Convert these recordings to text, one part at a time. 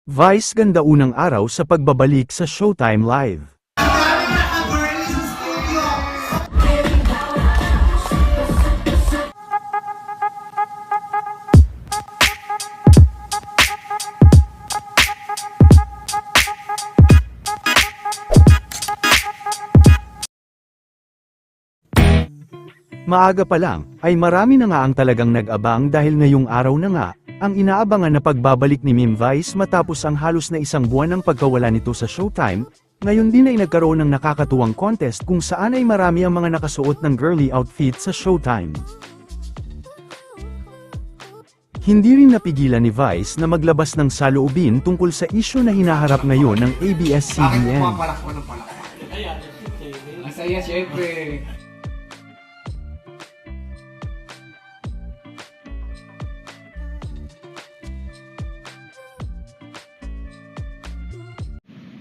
Vice ganda unang araw sa pagbabalik sa Showtime Live. Maaga pa lang, ay marami na nga ang talagang nag-abang dahil ngayong araw na nga, ang inaabangan na pagbabalik ni Mim Vice matapos ang halos na isang buwan ng pagkawala nito sa Showtime, ngayon din ay nagkaroon ng nakakatuwang contest kung saan ay marami ang mga nakasuot ng girly outfit sa Showtime. Hindi rin napigilan ni Vice na maglabas ng saloobin tungkol sa isyu na hinaharap ngayon ng ABS-CBN. Masaya syempre.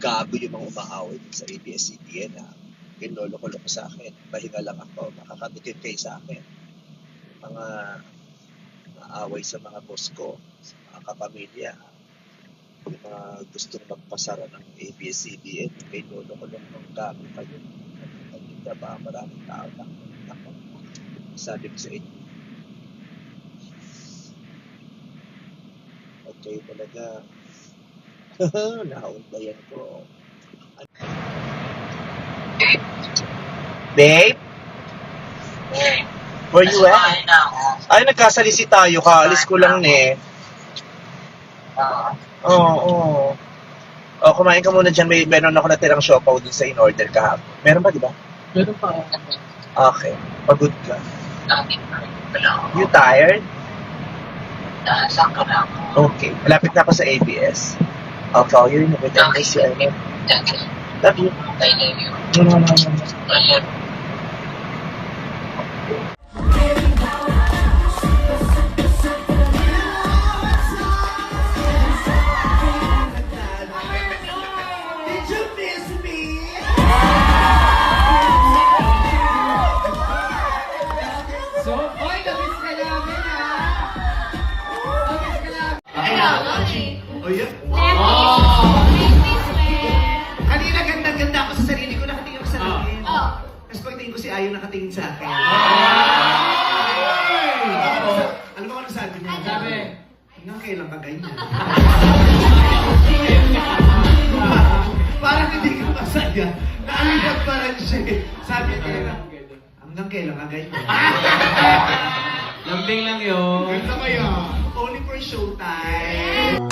Gago yung mga umaaway sa ABS-CBN na pinlolo-loko sa akin. Pahinga lang ako, makakatikim kayo sa akin. Mga aaway sa mga boss ko, sa mga kapamilya, yung mga gustong magpasara ng ABS-CBN, pinlolo-loko ng gago kayo. Hindi ba maraming tao lang. Ako, sabi ko sa inyo, huwag kayo talaga naundayan ko. Babe? Where you at? Ay, nagkasalisi tayo. Kaalis ko lang Oo. Oh, kumain ka muna dyan. Meron ako natirang siopaw dun sa in-order kahapon. Meron ba, di ba? Meron pa. Okay. Pagod ka. You tired? Okay. Malapit na ako sa ABS. I'll call you in a bit. I miss you. Love you. So, oy, namiss ka namin ha! Namiss ka namin! Oh, yeah? Kanina ganda-ganda ako sa sarili ko, nakatingin ako sa langit. Tapos pagtingin ko si Ayo nakatingin sa akin. Alam mo kung ano sabi niya? Sabi? Hanggang kailan ka ganyan? Parang hindi ka masaya. Naalibot pa rin siya. Sabi niya, hanggang kailan ka ganyan? Lambing lang yun. Ganda kaya. Only for showtime.